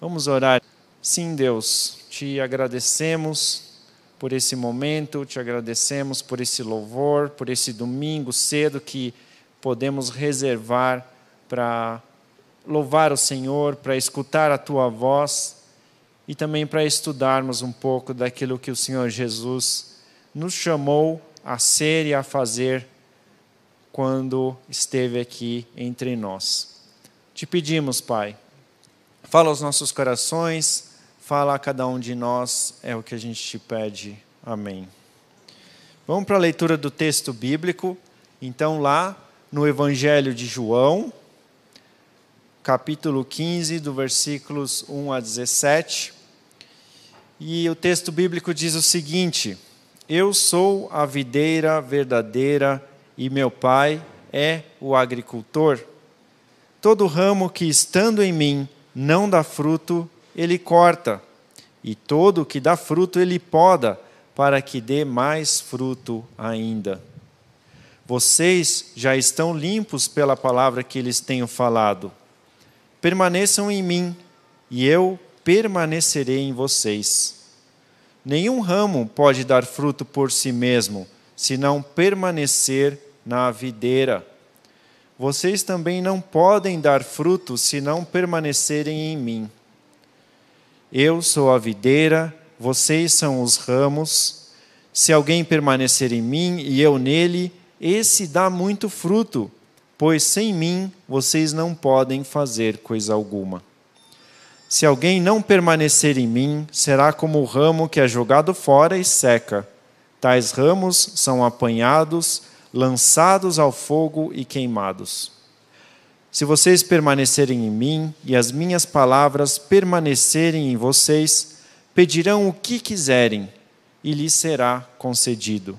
Vamos orar. Sim, Deus, te agradecemos por esse momento, te agradecemos por esse louvor, por esse domingo cedo que podemos reservar para louvar o Senhor, para escutar a Tua voz e também para estudarmos um pouco daquilo que o Senhor Jesus nos chamou a ser e a fazer quando esteve aqui entre nós. Te pedimos, Pai, fala aos nossos corações, fala a cada um de nós, é o que a gente te pede. Amém. Vamos para a leitura do texto bíblico. Então, lá no Evangelho de João, capítulo 15, do versículos 1 a 17. E o texto bíblico diz o seguinte: Eu sou a videira verdadeira e meu Pai é o agricultor. Todo ramo que estando em mim não dá fruto, ele corta, e todo que dá fruto ele poda, para que dê mais fruto ainda. Vocês já estão limpos pela palavra que lhes tenho falado. Permaneçam em mim, e eu permanecerei em vocês. Nenhum ramo pode dar fruto por si mesmo, se não permanecer na videira. Vocês também não podem dar fruto se não permanecerem em mim. Eu sou a videira, vocês são os ramos. Se alguém permanecer em mim e eu nele, esse dá muito fruto, pois sem mim vocês não podem fazer coisa alguma. Se alguém não permanecer em mim, será como o ramo que é jogado fora e seca. Tais ramos são apanhados, lançados ao fogo e queimados. Se vocês permanecerem em mim e as minhas palavras permanecerem em vocês, pedirão o que quiserem e lhes será concedido.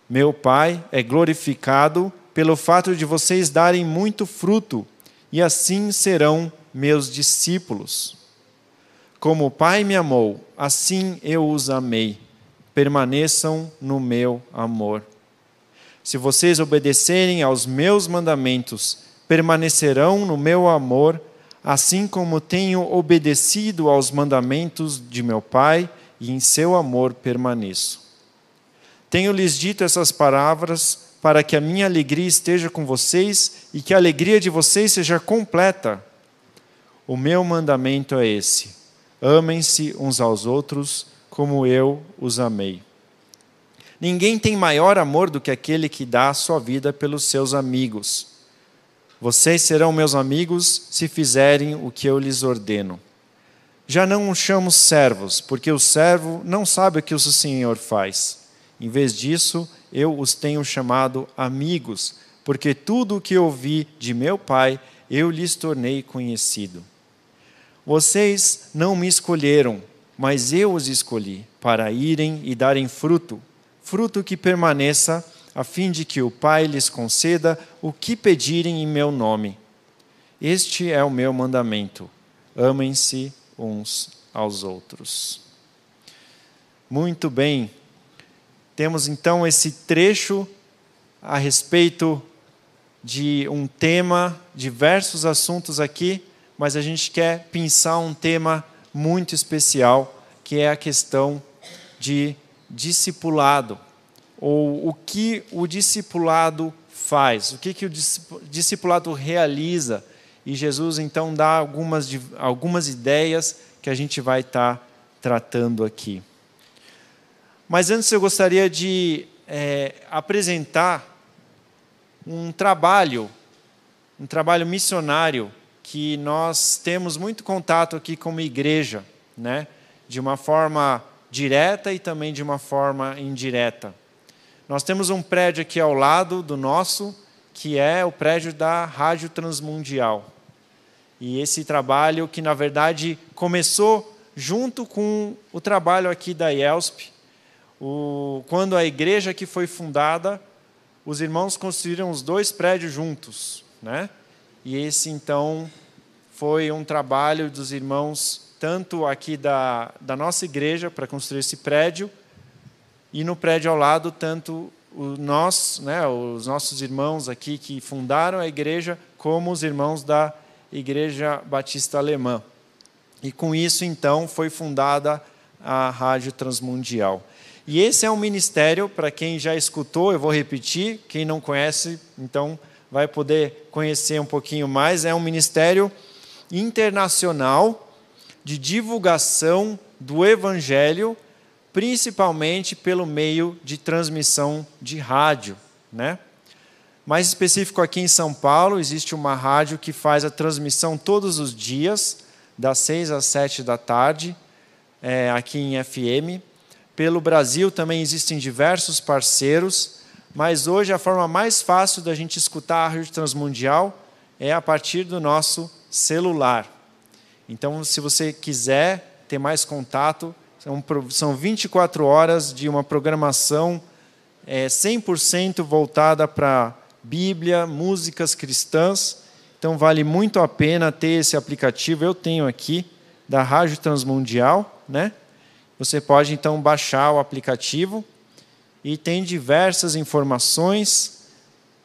Meu Pai é glorificado pelo fato de vocês darem muito fruto, e assim serão meus discípulos. Como o Pai me amou, assim eu os amei. Permaneçam no meu amor. Se vocês obedecerem aos meus mandamentos, permanecerão no meu amor, assim como tenho obedecido aos mandamentos de meu Pai, e em seu amor permaneço. Tenho-lhes dito essas palavras para que a minha alegria esteja com vocês e que a alegria de vocês seja completa. O meu mandamento é esse: amem-se uns aos outros como eu os amei. Ninguém tem maior amor do que aquele que dá a sua vida pelos seus amigos. Vocês serão meus amigos se fizerem o que eu lhes ordeno. Já não os chamo servos, porque o servo não sabe o que o seu senhor faz. Em vez disso, eu os tenho chamado amigos, porque tudo o que ouvi de meu Pai, eu lhes tornei conhecido. Vocês não me escolheram, mas eu os escolhi, para irem e darem fruto, fruto que permaneça, a fim de que o Pai lhes conceda o que pedirem em meu nome. Este é o meu mandamento: amem-se uns aos outros. Muito bem. Temos então esse trecho a respeito de um tema, diversos assuntos aqui, mas a gente quer pensar um tema muito especial, que é a questão de discipulado, ou o que o discipulado faz, o que o discipulado realiza. E Jesus então dá algumas ideias que a gente vai estar tratando aqui. Mas antes eu gostaria de apresentar um trabalho missionário que nós temos muito contato aqui como igreja, né? De uma forma direta e também de uma forma indireta. Nós temos um prédio aqui ao lado do nosso, que é o prédio da Rádio Transmundial. E esse trabalho que, na verdade, começou junto com o trabalho aqui da IELSP. Quando a igreja aqui foi fundada, os irmãos construíram os 2 prédios juntos, né? E esse, então, foi um trabalho dos irmãos, tanto aqui da nossa igreja, para construir esse prédio, e no prédio ao lado, tanto os nossos irmãos aqui que fundaram a igreja, como os irmãos da Igreja Batista Alemã. E com isso, então, foi fundada a Rádio Transmundial. E esse é um ministério, para quem já escutou, eu vou repetir, quem não conhece, então vai poder conhecer um pouquinho mais. É um ministério internacional de divulgação do Evangelho, principalmente pelo meio de transmissão de rádio, né? Mais específico, aqui em São Paulo, existe uma rádio que faz a transmissão todos os dias, das 6 às 7 da tarde, aqui em FM. Pelo Brasil também existem diversos parceiros, mas hoje a forma mais fácil da gente escutar a Rádio Transmundial é a partir do nosso celular. Então, se você quiser ter mais contato, são 24 horas de uma programação 100% voltada para Bíblia, músicas cristãs. Então, vale muito a pena ter esse aplicativo. Eu tenho aqui, da Rádio Transmundial, né? Você pode, então, baixar o aplicativo e tem diversas informações.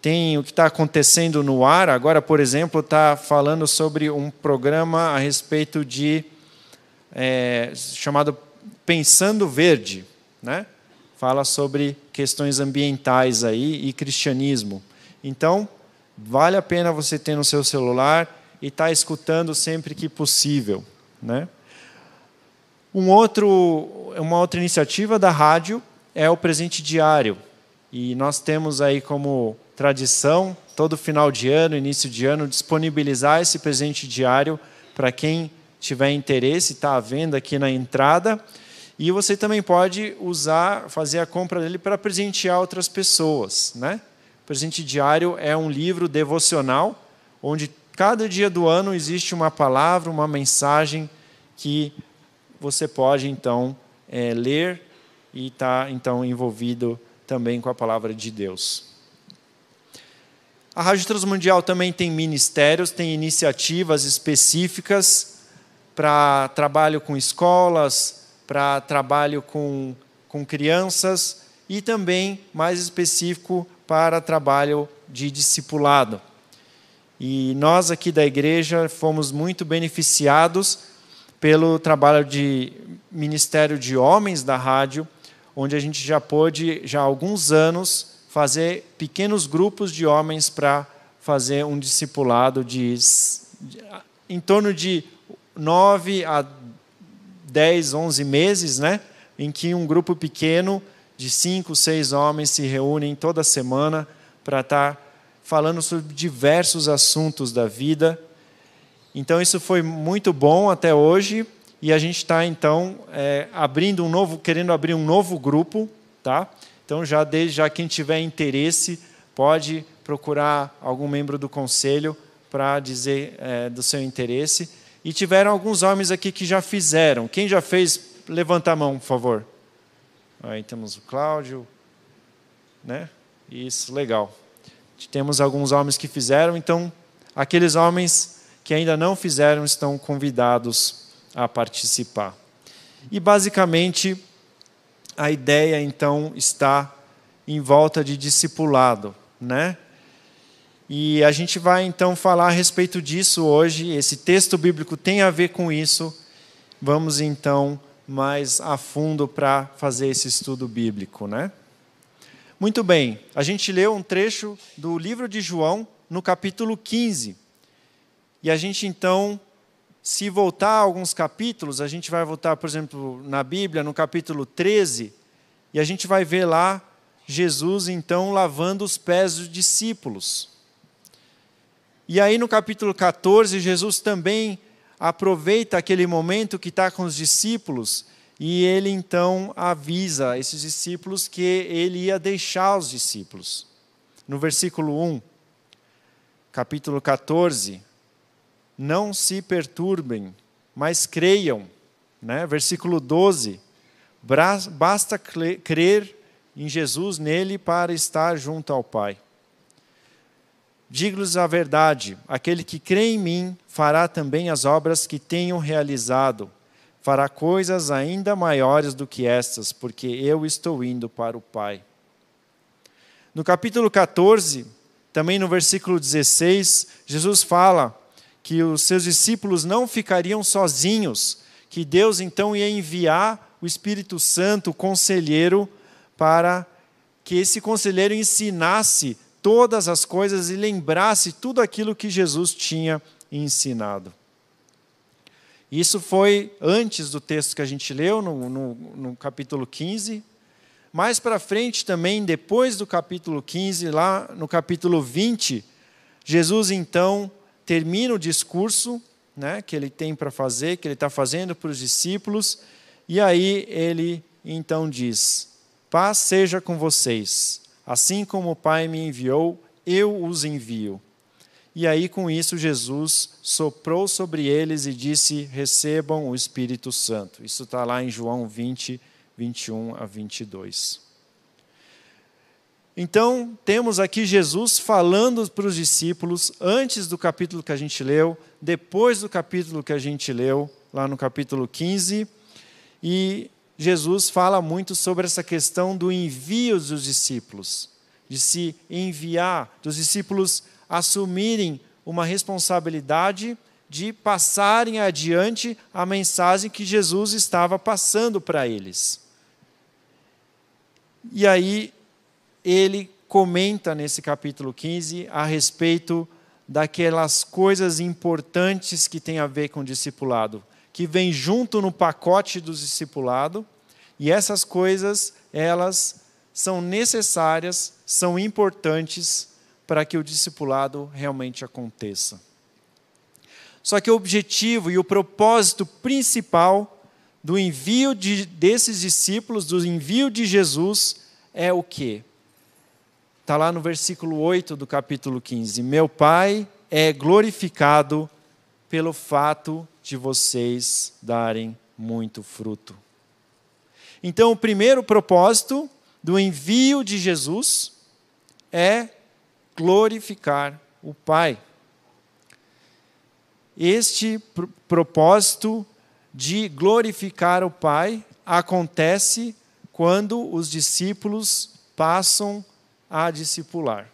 Tem o que está acontecendo no ar. Agora, por exemplo, está falando sobre um programa a respeito de chamado Pensando Verde, né? Fala sobre questões ambientais aí e cristianismo. Então, vale a pena você ter no seu celular e estar escutando sempre que possível, né? Uma outra iniciativa da rádio é o presente diário. E nós temos aí como tradição, todo final de ano, início de ano, disponibilizar esse presente diário para quem tiver interesse, está à venda aqui na entrada. E você também pode fazer a compra dele para presentear outras pessoas, né? O presente diário é um livro devocional, onde cada dia do ano existe uma palavra, uma mensagem que você pode, então, ler e estar, então, envolvido também com a palavra de Deus. A Rádio Transmundial também tem ministérios, tem iniciativas específicas para trabalho com escolas, para trabalho com crianças e também, mais específico, para trabalho de discipulado. E nós aqui da igreja fomos muito beneficiados pelo trabalho de Ministério de Homens da rádio, onde a gente já pôde, já há alguns anos, fazer pequenos grupos de homens para fazer um discipulado em torno de 9 a 10, 11 meses, né? Em que um grupo pequeno de 5, 6 homens se reúnem toda semana para estar falando sobre diversos assuntos da vida. Então, isso foi muito bom até hoje, e a gente está, então, querendo abrir um novo grupo, tá? Então, já quem tiver interesse, pode procurar algum membro do conselho para dizer do seu interesse. E tiveram alguns homens aqui que já fizeram. Quem já fez, levanta a mão, por favor. Aí temos o Cláudio, né? Isso, legal. Temos alguns homens que fizeram, então, aqueles homens que ainda não fizeram estão convidados a participar. E, basicamente, a ideia, então, está em volta de discipulado, né? E a gente vai, então, falar a respeito disso hoje. Esse texto bíblico tem a ver com isso. Vamos, então, mais a fundo para fazer esse estudo bíblico, né? Muito bem. A gente leu um trecho do livro de João, no capítulo 15. E a gente, então, se voltar a alguns capítulos, a gente vai voltar, por exemplo, na Bíblia, no capítulo 13, e a gente vai ver lá Jesus, então, lavando os pés dos discípulos. E aí, no capítulo 14, Jesus também aproveita aquele momento que está com os discípulos e ele, então, avisa esses discípulos que ele ia deixar os discípulos. No versículo 1, capítulo 14, não se perturbem, mas creiam. Né? Versículo 12, basta crer em Jesus, nele, para estar junto ao Pai. Digo-lhes a verdade, aquele que crê em mim fará também as obras que tenho realizado, fará coisas ainda maiores do que estas, porque eu estou indo para o Pai. No capítulo 14, também no versículo 16, Jesus fala que os seus discípulos não ficariam sozinhos, que Deus então ia enviar o Espírito Santo, o conselheiro, para que esse conselheiro ensinasse todas as coisas e lembrasse tudo aquilo que Jesus tinha ensinado. Isso foi antes do texto que a gente leu, no capítulo 15. Mais para frente também, depois do capítulo 15, lá no capítulo 20, Jesus então termina o discurso, né, que ele tem para fazer, que ele está fazendo para os discípulos, e aí ele então diz: paz seja com vocês, assim como o Pai me enviou, eu os envio. E aí com isso Jesus soprou sobre eles e disse: recebam o Espírito Santo. Isso está lá em João 20, 21 a 22. Então, temos aqui Jesus falando para os discípulos, antes do capítulo que a gente leu, depois do capítulo que a gente leu, lá no capítulo 15, e Jesus fala muito sobre essa questão do envio dos discípulos, de se enviar, dos discípulos assumirem uma responsabilidade de passarem adiante a mensagem que Jesus estava passando para eles. E aí, ele comenta nesse capítulo 15 a respeito daquelas coisas importantes que tem a ver com o discipulado, que vem junto no pacote do discipulado, e essas coisas, elas são necessárias, são importantes para que o discipulado realmente aconteça. Só que o objetivo e o propósito principal do envio desses discípulos, do envio de Jesus, é o quê? Está lá no versículo 8 do capítulo 15. Meu Pai é glorificado pelo fato de vocês darem muito fruto. Então, o primeiro propósito do envio de Jesus é glorificar o Pai. Este propósito de glorificar o Pai acontece quando os discípulos passam a discipular.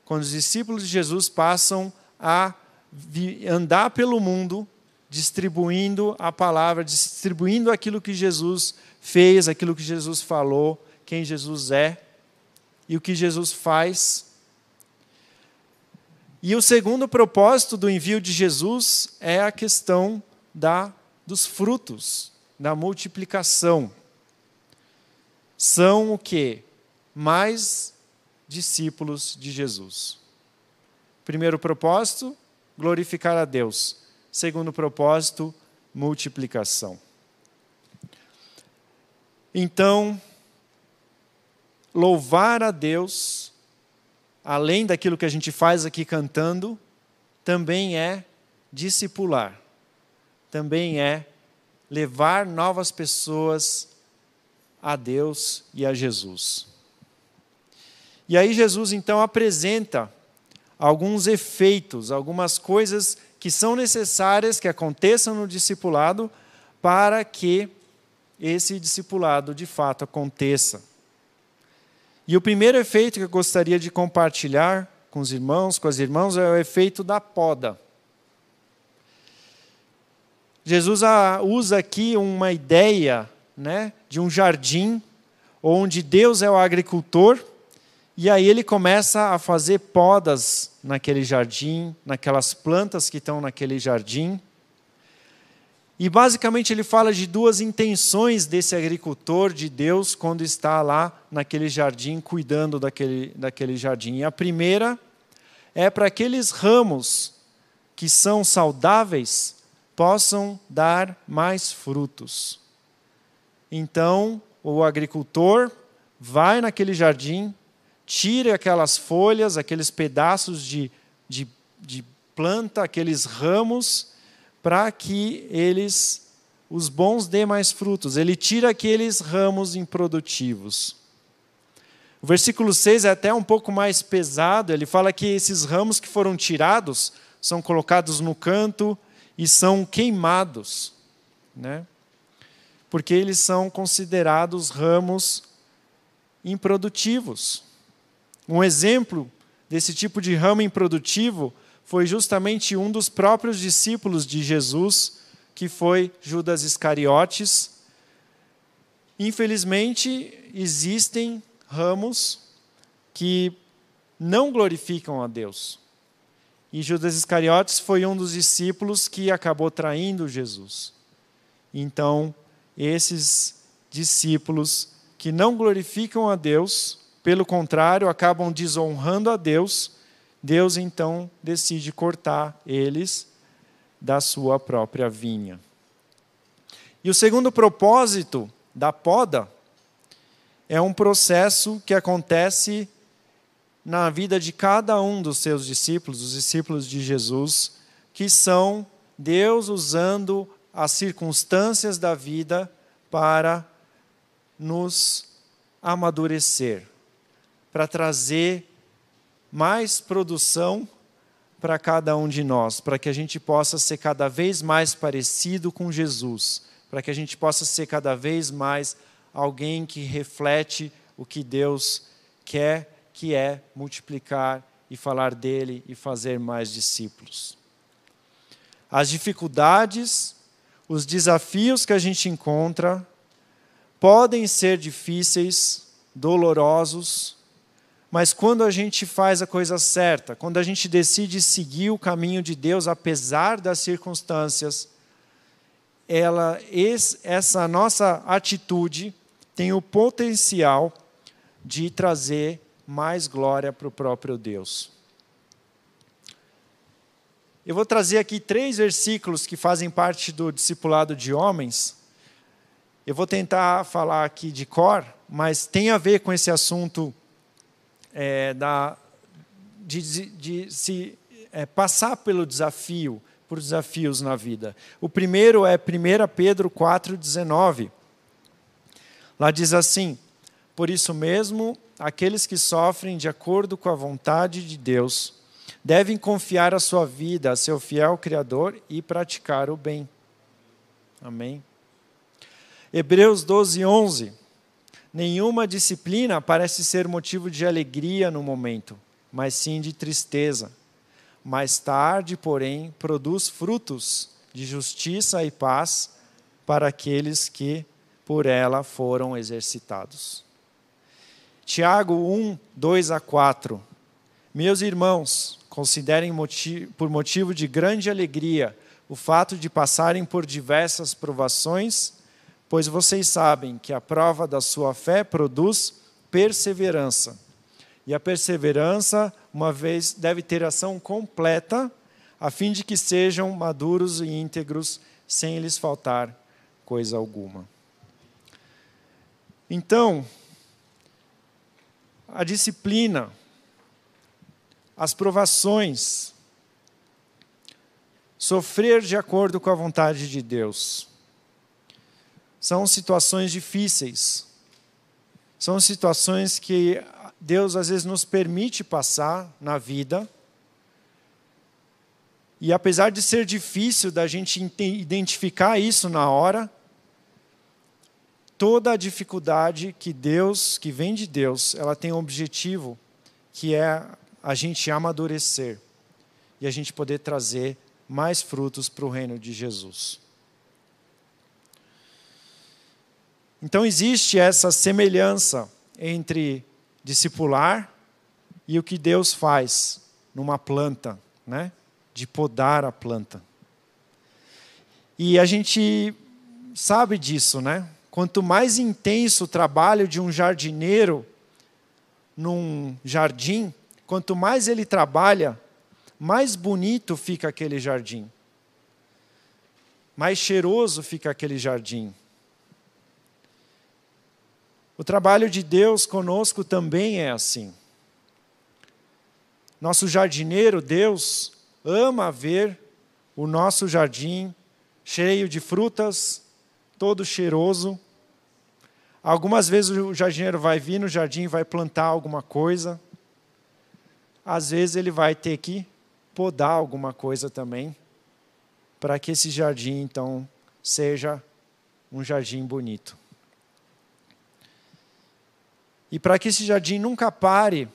Quando os discípulos de Jesus passam a andar pelo mundo, distribuindo a palavra, distribuindo aquilo que Jesus fez, aquilo que Jesus falou, quem Jesus é e o que Jesus faz. E o segundo propósito do envio de Jesus é a questão dos frutos, da multiplicação. São o quê? Mais discípulos de Jesus. Primeiro propósito, glorificar a Deus. Segundo propósito, multiplicação. Então, louvar a Deus, além daquilo que a gente faz aqui cantando, também é discipular. Também é levar novas pessoas a Deus e a Jesus. E aí Jesus então apresenta alguns efeitos, algumas coisas que são necessárias que aconteçam no discipulado para que esse discipulado de fato aconteça. E o primeiro efeito que eu gostaria de compartilhar com os irmãos, com as irmãs, é o efeito da poda. Jesus usa aqui uma ideia, né, de um jardim, onde Deus é o agricultor, e aí ele começa a fazer podas naquele jardim, naquelas plantas que estão naquele jardim. E basicamente ele fala de duas intenções desse agricultor de Deus quando está lá naquele jardim, cuidando daquele jardim. E a primeira é para aqueles ramos que são saudáveis possam dar mais frutos. Então, o agricultor vai naquele jardim, tira aquelas folhas, aqueles pedaços de planta, aqueles ramos, para que os bons dêem mais frutos. Ele tira aqueles ramos improdutivos. O versículo 6 é até um pouco mais pesado. Ele fala que esses ramos que foram tirados são colocados no canto e são queimados, né? Porque eles são considerados ramos improdutivos. Um exemplo desse tipo de ramo improdutivo foi justamente um dos próprios discípulos de Jesus, que foi Judas Iscariotes. Infelizmente, existem ramos que não glorificam a Deus. E Judas Iscariotes foi um dos discípulos que acabou traindo Jesus. Então, esses discípulos que não glorificam a Deus, pelo contrário, acabam desonrando a Deus, Deus então decide cortar eles da sua própria vinha. E o segundo propósito da poda é um processo que acontece na vida de cada um dos seus discípulos, os discípulos de Jesus, que são Deus usando as circunstâncias da vida para nos amadurecer, para trazer mais produção para cada um de nós, para que a gente possa ser cada vez mais parecido com Jesus, para que a gente possa ser cada vez mais alguém que reflete o que Deus quer, que é multiplicar e falar dele e fazer mais discípulos. As dificuldades, os desafios que a gente encontra podem ser difíceis, dolorosos, mas quando a gente faz a coisa certa, quando a gente decide seguir o caminho de Deus, apesar das circunstâncias, essa nossa atitude tem o potencial de trazer mais glória para o próprio Deus. Eu vou trazer aqui 3 versículos que fazem parte do discipulado de homens. Eu vou tentar falar aqui de cor, mas tem a ver com esse assunto de se passar pelo desafio, por desafios na vida. O primeiro é 1 Pedro 4,19. Lá diz assim: por isso mesmo, aqueles que sofrem de acordo com a vontade de Deus devem confiar a sua vida a seu fiel Criador e praticar o bem. Amém? Hebreus 12:11. Nenhuma disciplina parece ser motivo de alegria no momento, mas sim de tristeza. Mais tarde, porém, produz frutos de justiça e paz para aqueles que por ela foram exercitados. Tiago 1:2-4. Meus irmãos, considerem por motivo de grande alegria o fato de passarem por diversas provações, pois vocês sabem que a prova da sua fé produz perseverança. E a perseverança, uma vez, deve ter ação completa, a fim de que sejam maduros e íntegros, sem lhes faltar coisa alguma. Então, a disciplina, as provações, sofrer de acordo com a vontade de Deus, são situações difíceis, são situações que Deus às vezes nos permite passar na vida, e apesar de ser difícil da gente identificar isso na hora, toda a dificuldade que vem de Deus, ela tem um objetivo, que é a gente amadurecer e a gente poder trazer mais frutos para o reino de Jesus. Então existe essa semelhança entre discipular e o que Deus faz numa planta, né? De podar a planta. E a gente sabe disso, né? Quanto mais intenso o trabalho de um jardineiro num jardim, quanto mais ele trabalha, mais bonito fica aquele jardim. Mais cheiroso fica aquele jardim. O trabalho de Deus conosco também é assim. Nosso jardineiro, Deus, ama ver o nosso jardim cheio de frutas, todo cheiroso. Algumas vezes o jardineiro vai vir no jardim e vai plantar alguma coisa. Às vezes ele vai ter que podar alguma coisa também, para que esse jardim, então, seja um jardim bonito. E para que esse jardim nunca pare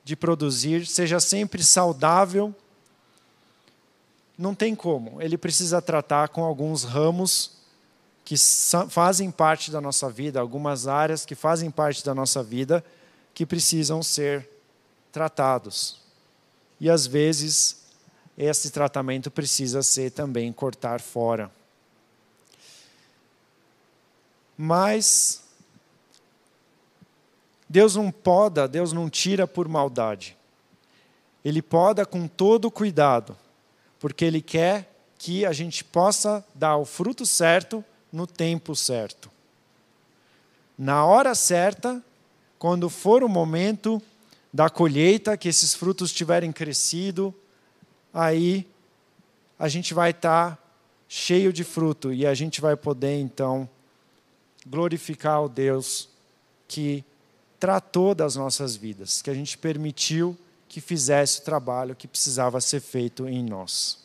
de produzir, seja sempre saudável não tem como. Ele precisa tratar com alguns ramos que fazem parte da nossa vida, algumas áreas que fazem parte da nossa vida, que precisam ser tratados. E às vezes, esse tratamento precisa ser também cortar fora. Mas Deus não poda, Deus não tira por maldade. Ele poda com todo cuidado, porque Ele quer que a gente possa dar o fruto certo no tempo certo. Na hora certa, quando for o momento da colheita, que esses frutos tiverem crescido, aí a gente vai estar cheio de fruto e a gente vai poder, então, glorificar o Deus que tratou das nossas vidas, que a gente permitiu que fizesse o trabalho que precisava ser feito em nós.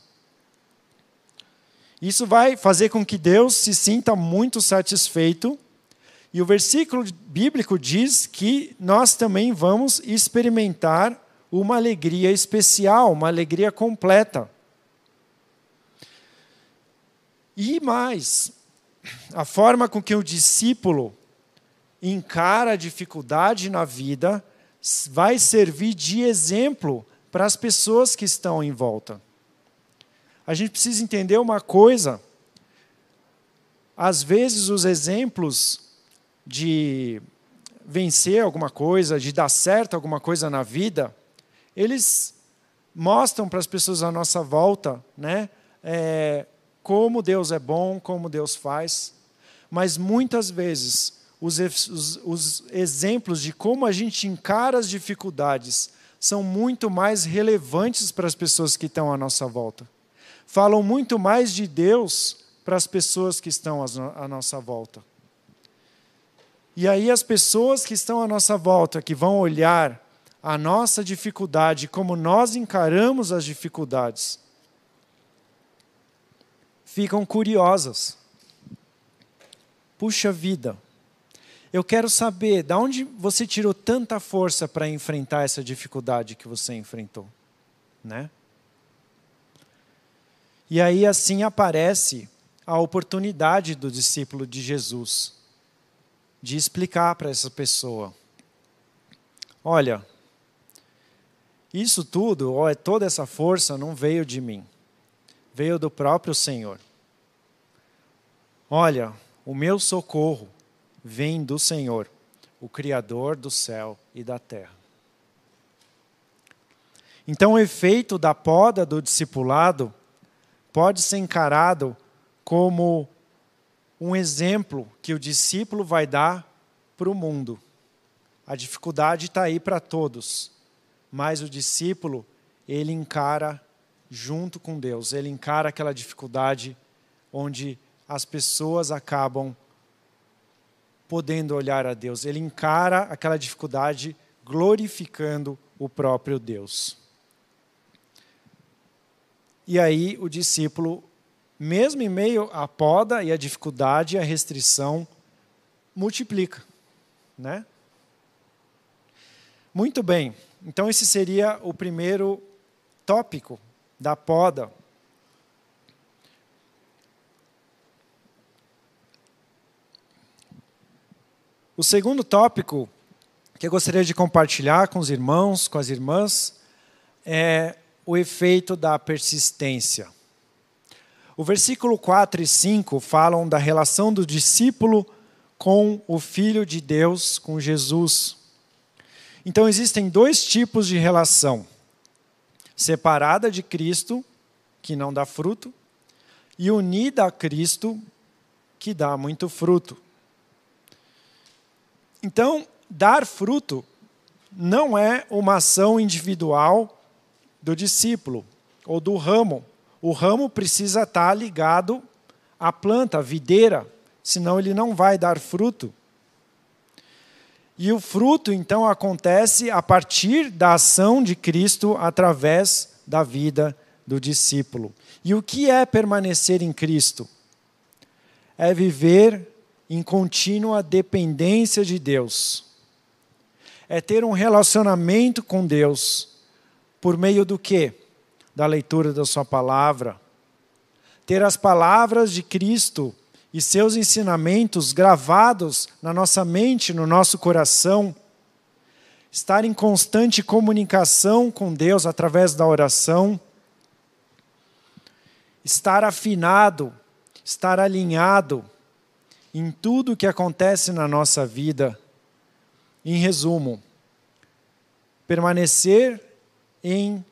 Isso vai fazer com que Deus se sinta muito satisfeito, e o versículo bíblico diz que nós também vamos experimentar uma alegria especial, uma alegria completa. E mais, a forma com que o discípulo encara a dificuldade na vida vai servir de exemplo para as pessoas que estão em volta. A gente precisa entender uma coisa. Às vezes os exemplos de vencer alguma coisa, de dar certo alguma coisa na vida, eles mostram para as pessoas à nossa volta, né, como Deus é bom, como Deus faz. Mas muitas vezes os exemplos de como a gente encara as dificuldades são muito mais relevantes para as pessoas que estão à nossa volta. Falam muito mais de Deus para as pessoas que estão à nossa volta. E aí as pessoas que estão à nossa volta, que vão olhar a nossa dificuldade, como nós encaramos as dificuldades, ficam curiosas. Puxa vida, eu quero saber de onde você tirou tanta força para enfrentar essa dificuldade que você enfrentou, né? E aí assim aparece a oportunidade do discípulo de Jesus de explicar para essa pessoa: olha, isso tudo, toda essa força não veio de mim, veio do próprio Senhor. Olha, o meu socorro vem do Senhor, o Criador do céu e da terra. Então o efeito da poda do discipulado pode ser encarado como um exemplo que o discípulo vai dar para o mundo. A dificuldade está aí para todos, mas o discípulo, ele encara junto com Deus, ele encara aquela dificuldade onde as pessoas acabam podendo olhar a Deus. Ele encara aquela dificuldade glorificando o próprio Deus. E aí o discípulo, mesmo em meio à poda e à dificuldade e à restrição, multiplica, né? Muito bem, então esse seria o primeiro tópico da poda. O segundo tópico que eu gostaria de compartilhar com os irmãos, com as irmãs, é o efeito da persistência. O versículo 4 e 5 falam da relação do discípulo com o Filho de Deus, com Jesus. Então existem dois tipos de relação: separada de Cristo, que não dá fruto, e unida a Cristo, que dá muito fruto. Então, dar fruto não é uma ação individual do discípulo ou do ramo. O ramo precisa estar ligado à planta, à videira, senão ele não vai dar fruto. E o fruto, então, acontece a partir da ação de Cristo através da vida do discípulo. E o que é permanecer em Cristo? É viver em contínua dependência de Deus. É ter um relacionamento com Deus por meio do quê? Da leitura da sua palavra, ter as palavras de Cristo e seus ensinamentos gravados na nossa mente, no nosso coração, estar em constante comunicação com Deus através da oração, estar afinado, estar alinhado em tudo o que acontece na nossa vida. Em resumo, permanecer em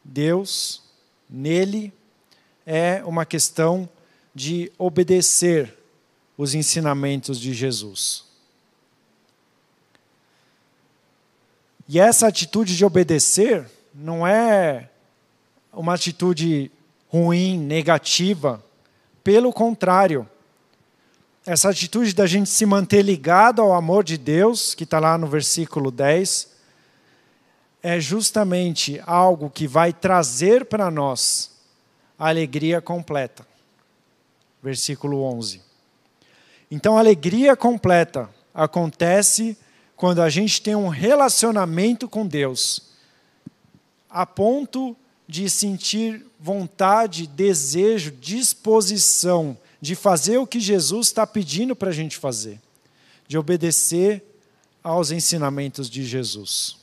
Deus, nele, é uma questão de obedecer os ensinamentos de Jesus. E essa atitude de obedecer não é uma atitude ruim, negativa. Pelo contrário, essa atitude da gente se manter ligado ao amor de Deus, que está lá no versículo 10, é justamente algo que vai trazer para nós a alegria completa. Versículo 11. Então, a alegria completa acontece quando a gente tem um relacionamento com Deus, a ponto de sentir vontade, desejo, disposição de fazer o que Jesus está pedindo para a gente fazer, de obedecer aos ensinamentos de Jesus.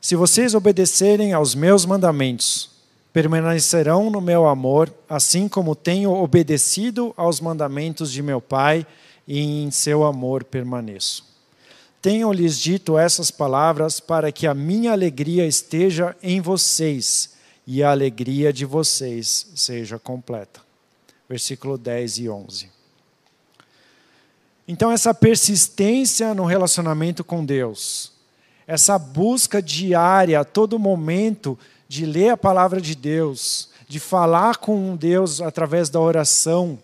Se vocês obedecerem aos meus mandamentos, permanecerão no meu amor, assim como tenho obedecido aos mandamentos de meu Pai, e em seu amor permaneço. Tenho-lhes dito essas palavras para que a minha alegria esteja em vocês e a alegria de vocês seja completa. Versículo 10 e 11. Então, essa persistência no relacionamento com Deus, essa busca diária, a todo momento, de ler a palavra de Deus, de falar com Deus através da oração,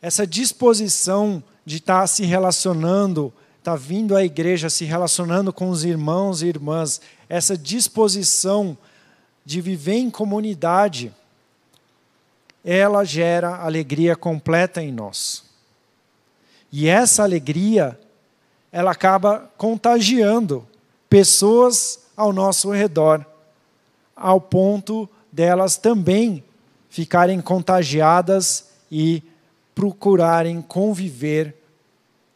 essa disposição de estar se relacionando, estar vindo à igreja, se relacionando com os irmãos e irmãs, essa disposição de viver em comunidade, ela gera alegria completa em nós. E essa alegria, ela acaba contagiando pessoas ao nosso redor, ao ponto delas também ficarem contagiadas e procurarem conviver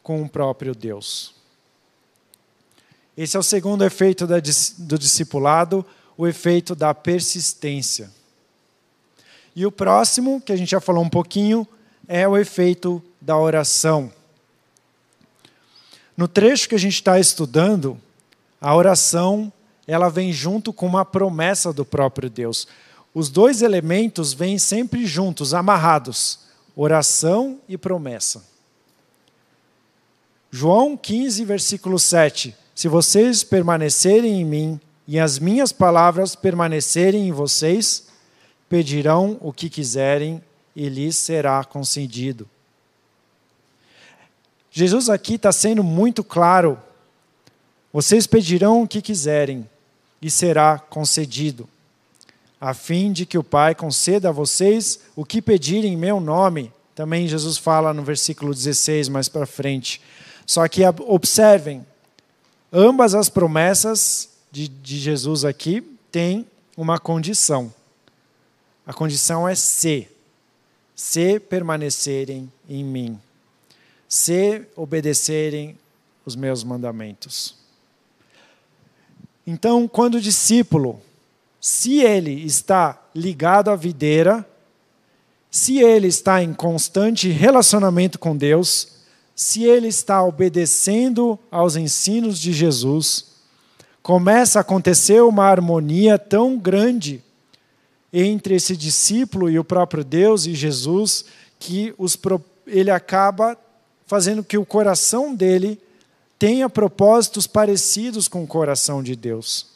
com o próprio Deus. Esse é o segundo efeito do discipulado, o efeito da persistência. E o próximo, que a gente já falou um pouquinho, é o efeito da oração. No trecho que a gente está estudando, a oração, ela vem junto com uma promessa do próprio Deus. Os dois elementos vêm sempre juntos, amarrados, oração e promessa. João 15, versículo 7. Se vocês permanecerem em mim e as minhas palavras permanecerem em vocês, pedirão o que quiserem e lhes será concedido. Jesus aqui está sendo muito claro. Vocês pedirão o que quiserem e será concedido, a fim de que o Pai conceda a vocês o que pedirem em meu nome. Também Jesus fala no versículo 16, mais para frente. Só que observem, ambas as promessas de Jesus aqui têm uma condição. A condição é se permanecerem em mim, se obedecerem os meus mandamentos. Então, quando o discípulo, se ele está ligado à videira, se ele está em constante relacionamento com Deus, se ele está obedecendo aos ensinos de Jesus, começa a acontecer uma harmonia tão grande entre esse discípulo e o próprio Deus e Jesus, que ele acaba fazendo que o coração dele tenha propósitos parecidos com o coração de Deus.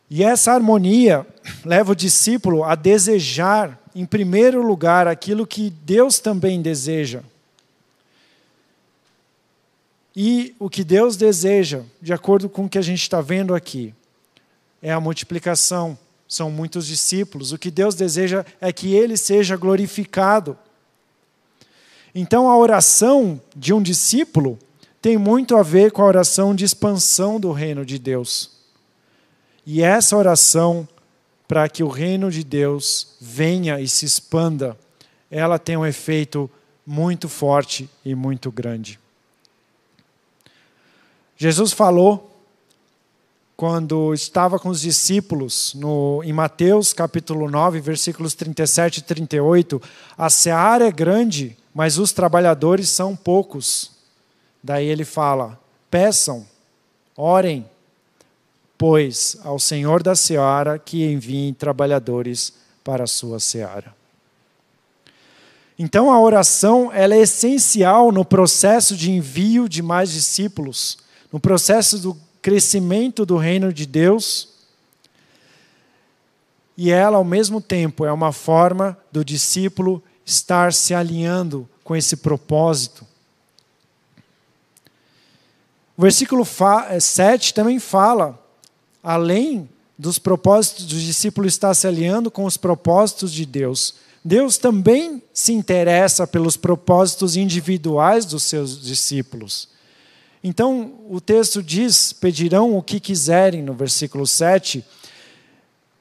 E essa harmonia leva o discípulo a desejar, em primeiro lugar, aquilo que Deus também deseja. E o que Deus deseja, de acordo com o que a gente está vendo aqui, é a multiplicação. São muitos discípulos. O que Deus deseja é que Ele seja glorificado. Então, a oração de um discípulo tem muito a ver com a oração de expansão do reino de Deus. E essa oração para que o reino de Deus venha e se expanda, ela tem um efeito muito forte e muito grande. Jesus falou, quando estava com os discípulos, em Mateus capítulo 9, versículos 37 e 38, a seara é grande, mas os trabalhadores são poucos. Daí ele fala, peçam, orem, pois ao Senhor da seara que envie trabalhadores para a sua seara. Então a oração ela é essencial no processo de envio de mais discípulos, no processo do crescimento do reino de Deus, e ela, ao mesmo tempo, é uma forma do discípulo estar se alinhando com esse propósito. O versículo 7 também fala, além dos propósitos do discípulo estar se alinhando com os propósitos de Deus, Deus também se interessa pelos propósitos individuais dos seus discípulos. Então, o texto diz, pedirão o que quiserem, no versículo 7.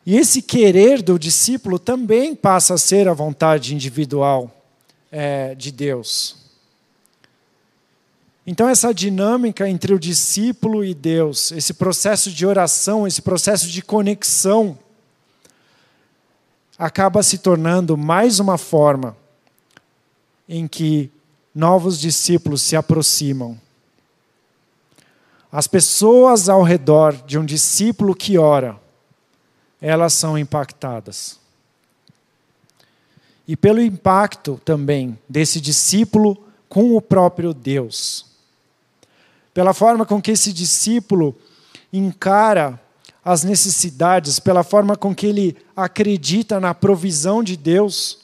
E esse querer do discípulo também passa a ser a vontade individual de Deus. Então, essa dinâmica entre o discípulo e Deus, esse processo de oração, esse processo de conexão, acaba se tornando mais uma forma em que novos discípulos se aproximam. As pessoas ao redor de um discípulo que ora, elas são impactadas. E pelo impacto também desse discípulo com o próprio Deus. Pela forma com que esse discípulo encara as necessidades, pela forma com que ele acredita na provisão de Deus.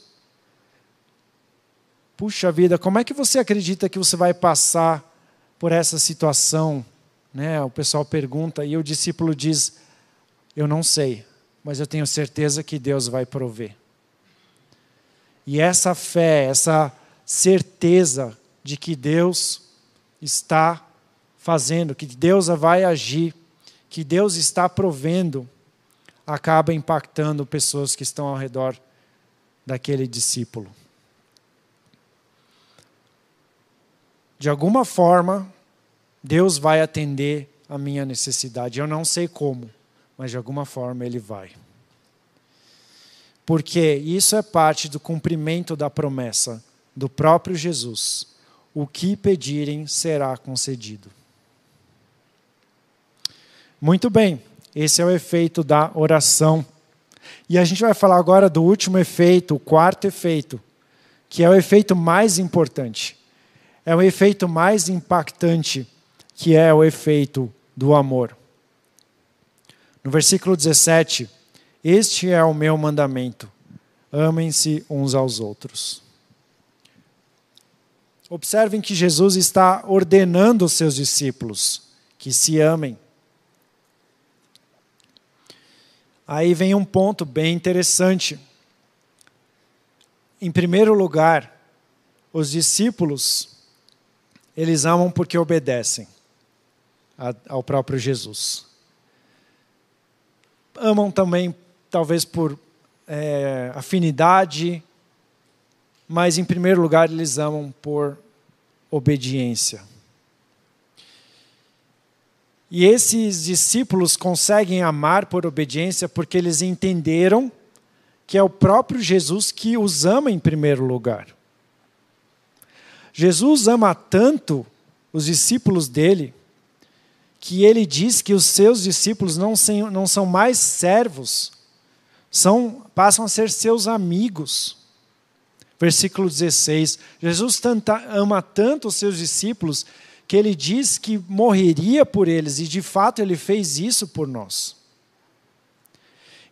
Puxa vida, como é que você acredita que você vai passar por essa situação? O pessoal pergunta e o discípulo diz, eu não sei, mas eu tenho certeza que Deus vai prover. E essa fé, essa certeza de que Deus está fazendo, que Deus vai agir, que Deus está provendo, acaba impactando pessoas que estão ao redor daquele discípulo. De alguma forma, Deus vai atender a minha necessidade. Eu não sei como, mas de alguma forma Ele vai. Porque isso é parte do cumprimento da promessa do próprio Jesus. O que pedirem será concedido. Muito bem, esse é o efeito da oração. E a gente vai falar agora do último efeito, o quarto efeito, que é o efeito mais importante. É o efeito mais impactante, que é o efeito do amor. No versículo 17, este é o meu mandamento, amem-se uns aos outros. Observem que Jesus está ordenando os seus discípulos que se amem. Aí vem um ponto bem interessante. Em primeiro lugar, os discípulos, eles amam porque obedecem ao próprio Jesus. Amam também, talvez por afinidade, mas em primeiro lugar eles amam por obediência. E esses discípulos conseguem amar por obediência porque eles entenderam que é o próprio Jesus que os ama em primeiro lugar. Jesus ama tanto os discípulos dele, que ele diz que os seus discípulos não são mais servos, passam a ser seus amigos. Versículo 16, Jesus ama tanto os seus discípulos, que ele diz que morreria por eles, e de fato ele fez isso por nós.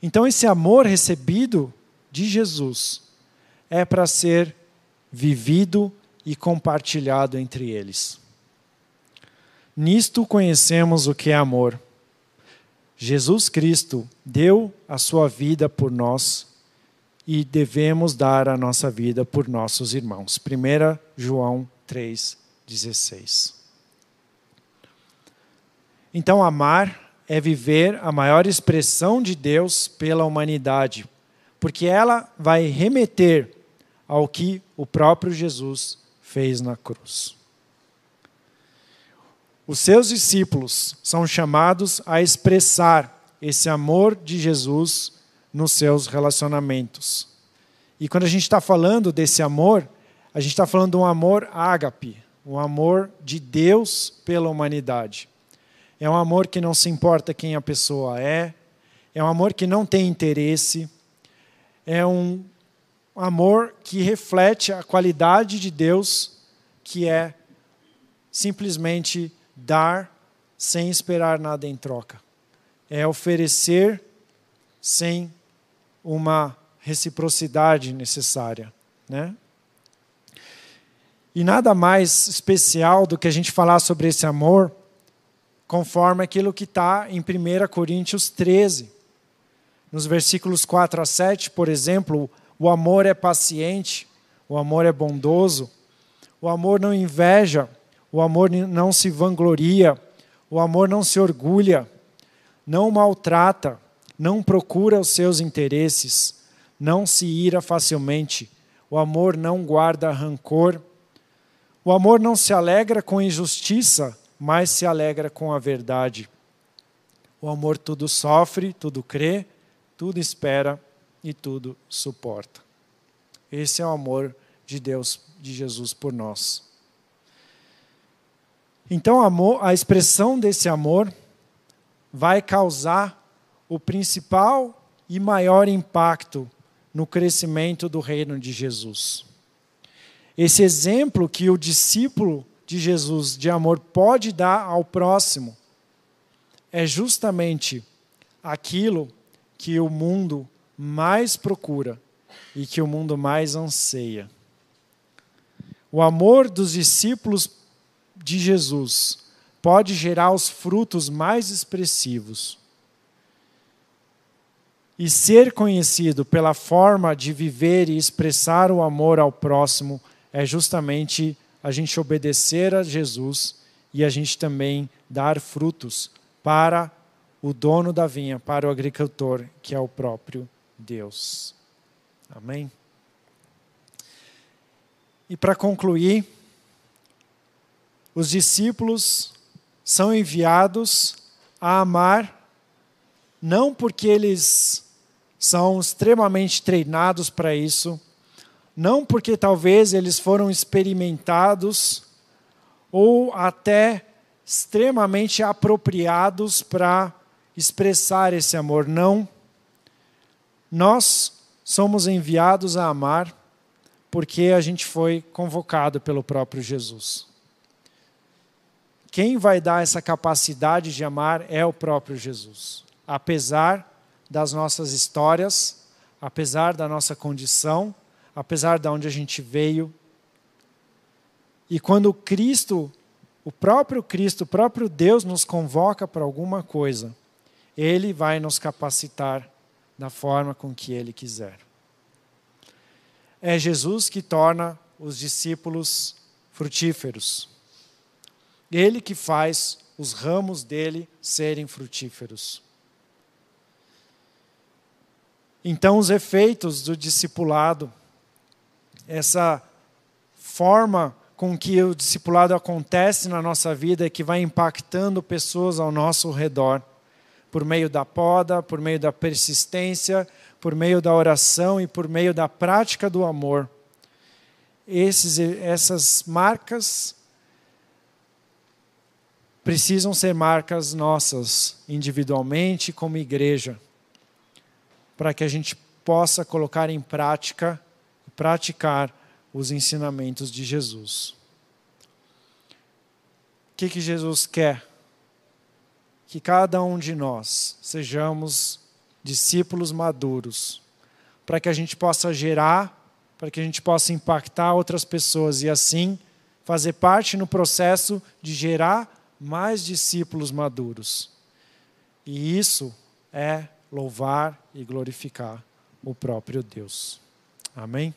Então esse amor recebido de Jesus é para ser vivido e compartilhado entre eles. Nisto conhecemos o que é amor. Jesus Cristo deu a sua vida por nós e devemos dar a nossa vida por nossos irmãos. 1 João 3,16. Então amar é viver a maior expressão de Deus pela humanidade, porque ela vai remeter ao que o próprio Jesus fez na cruz. Os seus discípulos são chamados a expressar esse amor de Jesus nos seus relacionamentos. E quando a gente está falando desse amor, a gente está falando de um amor ágape, um amor de Deus pela humanidade. É um amor que não se importa quem a pessoa é um amor que não tem interesse, é um amor que reflete a qualidade de Deus, que é simplesmente dar sem esperar nada em troca. É oferecer sem uma reciprocidade necessária, né? E nada mais especial do que a gente falar sobre esse amor, conforme aquilo que está em 1 Coríntios 13. Nos versículos 4 a 7, por exemplo, o amor é paciente, o amor é bondoso, o amor não inveja, o amor não se vangloria, o amor não se orgulha, não maltrata, não procura os seus interesses, não se ira facilmente, o amor não guarda rancor, o amor não se alegra com injustiça, mas se alegra com a verdade. O amor tudo sofre, tudo crê, tudo espera e tudo suporta. Esse é o amor de Deus, de Jesus por nós. Então, a expressão desse amor vai causar o principal e maior impacto no crescimento do reino de Jesus. Esse exemplo que o discípulo de Jesus de amor pode dar ao próximo é justamente aquilo que o mundo mais procura e que o mundo mais anseia. O amor dos discípulos de Jesus pode gerar os frutos mais expressivos. E ser conhecido pela forma de viver e expressar o amor ao próximo é justamente a gente obedecer a Jesus e a gente também dar frutos para o dono da vinha, para o agricultor, que é o próprio Deus. Amém? E para concluir, os discípulos são enviados a amar, não porque eles são extremamente treinados para isso, não porque talvez eles foram experimentados ou até extremamente apropriados para expressar esse amor. Não. Nós somos enviados a amar porque a gente foi convocado pelo próprio Jesus. Quem vai dar essa capacidade de amar é o próprio Jesus. Apesar das nossas histórias, apesar da nossa condição, apesar de onde a gente veio. E quando Cristo, o próprio Deus nos convoca para alguma coisa, Ele vai nos capacitar da forma com que Ele quiser. É Jesus que torna os discípulos frutíferos. Ele que faz os ramos dele serem frutíferos. Então, os efeitos do discipulado, essa forma com que o discipulado acontece na nossa vida é que vai impactando pessoas ao nosso redor, por meio da poda, por meio da persistência, por meio da oração e por meio da prática do amor. Essas marcas precisam ser marcas nossas, individualmente, como igreja, para que a gente possa colocar em prática, praticar os ensinamentos de Jesus. O que Jesus quer? Que cada um de nós sejamos discípulos maduros, para que a gente possa gerar, para que a gente possa impactar outras pessoas e assim fazer parte no processo de gerar mais discípulos maduros. E isso é louvar e glorificar o próprio Deus. Amém?